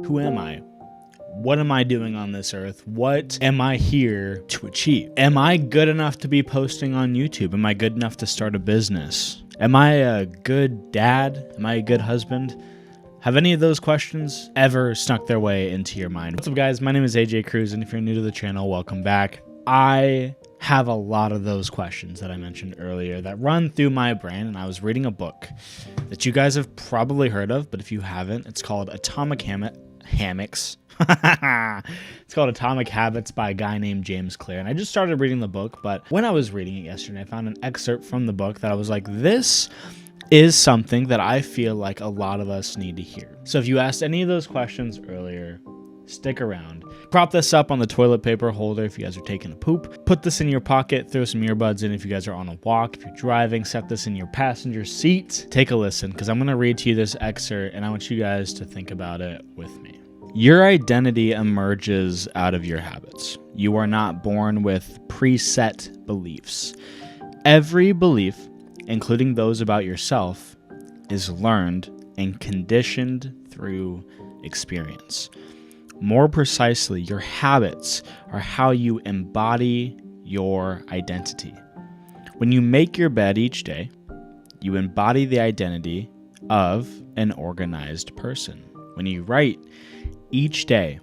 Who am I? What am I doing on this earth? What am I here to achieve? Am I good enough to be posting on YouTube? Am I good enough to start a business? Am I a good dad? Am I a good husband? Have any of those questions ever snuck their way into your mind? What's up, guys? My name is AJ Cruz, and if you're new to the channel, welcome back. I have a lot of those questions that I mentioned earlier that run through my brain, and I was reading a book that you guys have probably heard of, but if you haven't, it's called Hammocks. It's called Atomic Habits by a guy named James Clear, and I just started reading the book, but when I was reading it yesterday, I found an excerpt from the book that I was like, this is something that I feel like a lot of us need to hear. So if you asked any of those questions earlier, stick around. Prop this up on the toilet paper holder if you guys are taking a poop. Put this in your pocket, throw some earbuds in if you guys are on a walk. If you're driving, set this in your passenger seat. Take a listen, because I'm going to read to you this excerpt, and I want you guys to think about it with me. Your identity emerges out of your habits. You are not born with preset beliefs. Every belief, including those about yourself, is learned and conditioned through experience. More precisely, your habits are how you embody your identity. When you make your bed each day, you embody the identity of an organized person. When you write each day,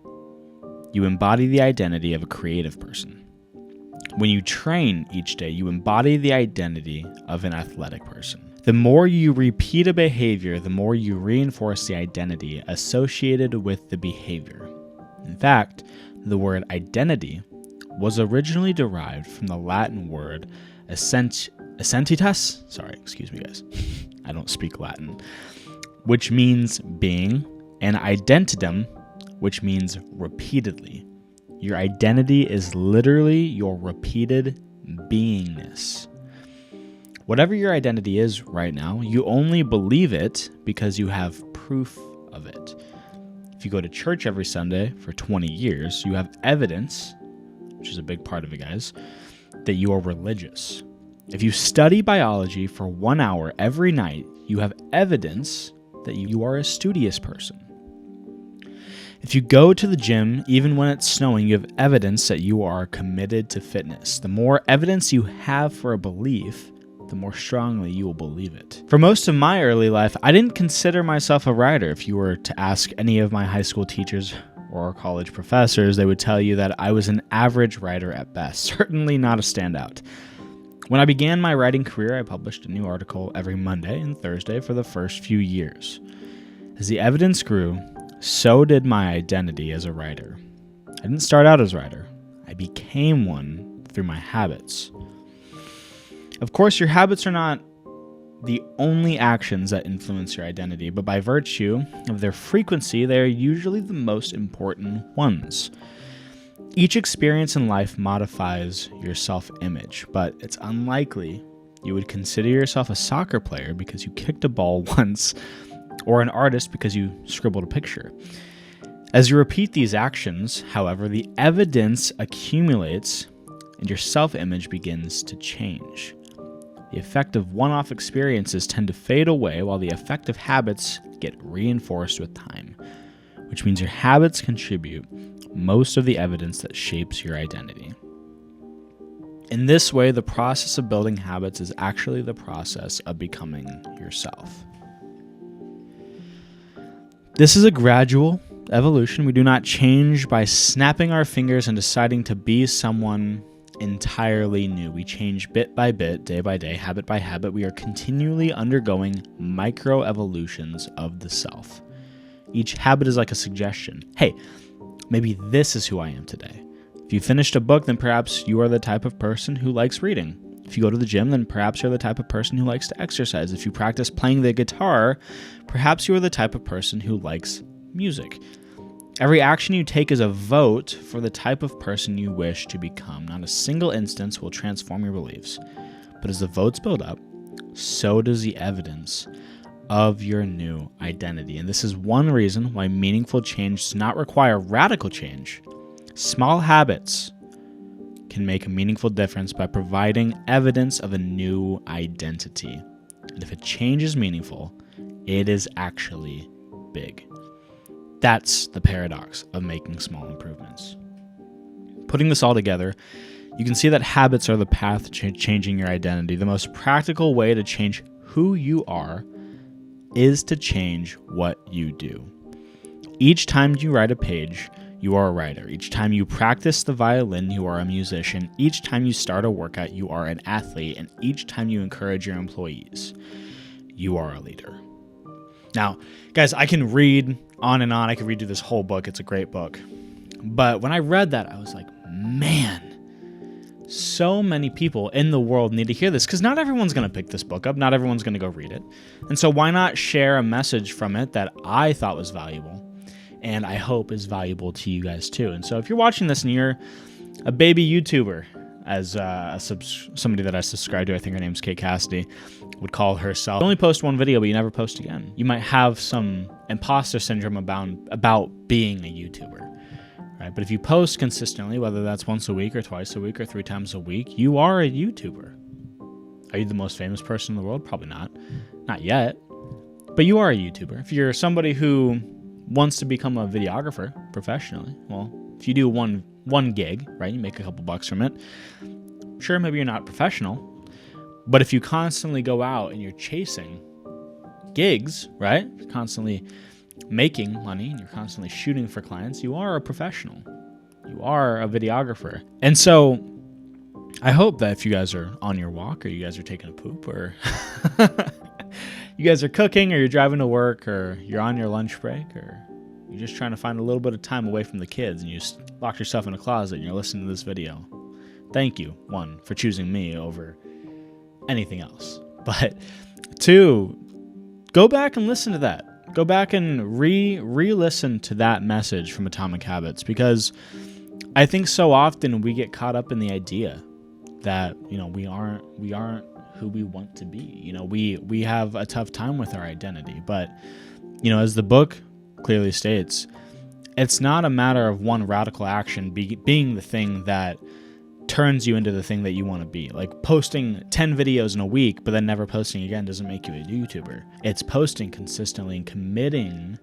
you embody the identity of a creative person. When you train each day, you embody the identity of an athletic person. The more you repeat a behavior, the more you reinforce the identity associated with the behavior. In fact, the word identity was originally derived from the Latin word essentitas. Sorry, excuse me, guys. I don't speak Latin. Which means being, and identitum, which means repeatedly. Your identity is literally your repeated beingness. Whatever your identity is right now, you only believe it because you have proof of it. If you go to church every Sunday for 20 years, you have evidence, which is a big part of it, guys, that you are religious. If you study biology for 1 hour every night, you have evidence that you are a studious person. If you go to the gym, even when it's snowing, you have evidence that you are committed to fitness. The more evidence you have for a belief, the more strongly you will believe it. For most of my early life, I didn't consider myself a writer. If you were to ask any of my high school teachers or college professors, they would tell you that I was an average writer at best, certainly not a standout. When I began my writing career, I published a new article every Monday and Thursday for the first few years. As the evidence grew, so did my identity as a writer. I didn't start out as a writer. I became one through my habits. Of course, your habits are not the only actions that influence your identity, but by virtue of their frequency, they are usually the most important ones. Each experience in life modifies your self-image, but it's unlikely you would consider yourself a soccer player because you kicked a ball once, or an artist because you scribbled a picture. As you repeat these actions, however, the evidence accumulates and your self-image begins to change. The effect of one-off experiences tend to fade away while the effect of habits get reinforced with time, which means your habits contribute most of the evidence that shapes your identity. In this way, the process of building habits is actually the process of becoming yourself. This is a gradual evolution. We do not change by snapping our fingers and deciding to be someone entirely new. We change bit by bit, day by day, habit by habit. We are continually undergoing micro evolutions of the self. Each habit is like a suggestion. Hey, maybe this is who I am today. If you finished a book, then perhaps you are the type of person who likes reading. If you go to the gym, then perhaps you're the type of person who likes to exercise. If you practice playing the guitar, perhaps you are the type of person who likes music. Every action you take is a vote for the type of person you wish to become. Not a single instance will transform your beliefs. But as the votes build up, so does the evidence of your new identity. And this is one reason why meaningful change does not require radical change. Small habits can make a meaningful difference by providing evidence of a new identity. And if a change is meaningful, it is actually big. That's the paradox of making small improvements. Putting this all together, you can see that habits are the path to changing your identity. The most practical way to change who you are is to change what you do. Each time you write a page, you are a writer. Each time you practice the violin, you are a musician. Each time you start a workout, you are an athlete. And each time you encourage your employees, you are a leader. Now, guys, I can read on and on. I could read you this whole book. It's a great book. But when I read that, I was like, man, so many people in the world need to hear this, because not everyone's going to pick this book up. Not everyone's going to go read it. And so why not share a message from it that I thought was valuable and I hope is valuable to you guys too. And so if you're watching this and you're a baby YouTuber, as somebody that I subscribe to, I think her name's Kate Cassidy, would call herself, you only post one video, but you never post again. You might have some imposter syndrome about being a YouTuber. Right? But if you post consistently, whether that's once a week or twice a week or 3 times a week, you are a YouTuber. Are you the most famous person in the world? Probably not. Not yet. But you are a YouTuber. If you're somebody who wants to become a videographer professionally, well, if you do one gig, right, you make a couple bucks from it. Sure, maybe you're not professional, but if you constantly go out and you're chasing gigs, right, you're constantly making money and you're constantly shooting for clients, you are a professional. You are a videographer. And so I hope that if you guys are on your walk, or you guys are taking a poop, or you guys are cooking, or you're driving to work, or you're on your lunch break, or you're just trying to find a little bit of time away from the kids and you just locked yourself in a closet and you're listening to this video. Thank you, 1, for choosing me over anything else. But 2, go back and listen to that. Go back and re-listen to that message from Atomic Habits, because I think so often we get caught up in the idea that, we aren't who we want to be. We have a tough time with our identity, but as the book clearly states, it's not a matter of one radical action being the thing that turns you into the thing that you want to be. Like posting 10 videos in a week, but then never posting again doesn't make you a YouTuber. It's posting consistently and committing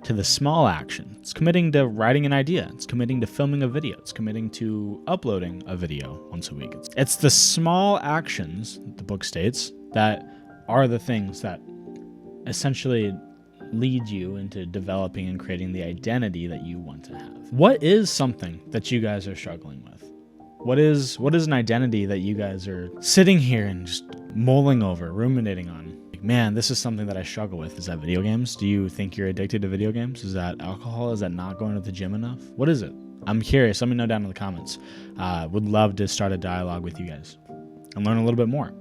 to the small action. It's committing to writing an idea. It's committing to filming a video. It's committing to uploading a video once a week. It's the small actions, the book states, that are the things that essentially lead you into developing and creating the identity that you want to have. What is something that you guys are struggling with? What is an identity that you guys are sitting here and just mulling over, ruminating on? Like, man, this is something that I struggle with. Is that video games? Do you think you're addicted to video games? Is that alcohol? Is that not going to the gym enough? What is it? I'm curious. Let me know down in the comments. Would love to start a dialogue with you guys and learn a little bit more.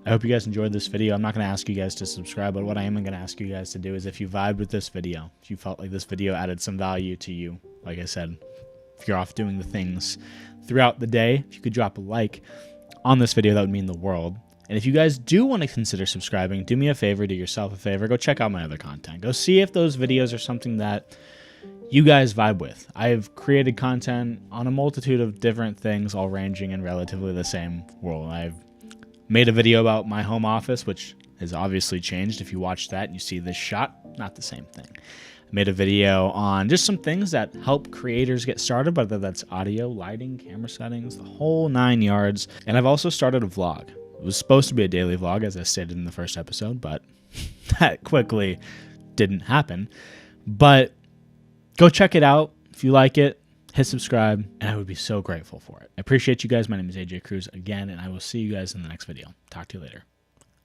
I hope you guys enjoyed this video. I'm not going to ask you guys to subscribe, but what I am going to ask you guys to do is, if you vibed with this video, if you felt like this video added some value to you, like I said, if you're off doing the things throughout the day, if you could drop a like on this video, that would mean the world. And if you guys do want to consider subscribing, do me a favor, do yourself a favor, go check out my other content. Go see if those videos are something that you guys vibe with. I've created content on a multitude of different things, all ranging in relatively the same world. I've made a video about my home office, which has obviously changed. If you watch that and you see this shot, not the same thing. I made a video on just some things that help creators get started, whether that's audio, lighting, camera settings, the whole 9 yards. And I've also started a vlog. It was supposed to be a daily vlog, as I stated in the first episode, but that quickly didn't happen. But go check it out. If you like it, hit subscribe, and I would be so grateful for it. I appreciate you guys. My name is AJ Cruz again, and I will see you guys in the next video. Talk to you later.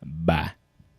Bye.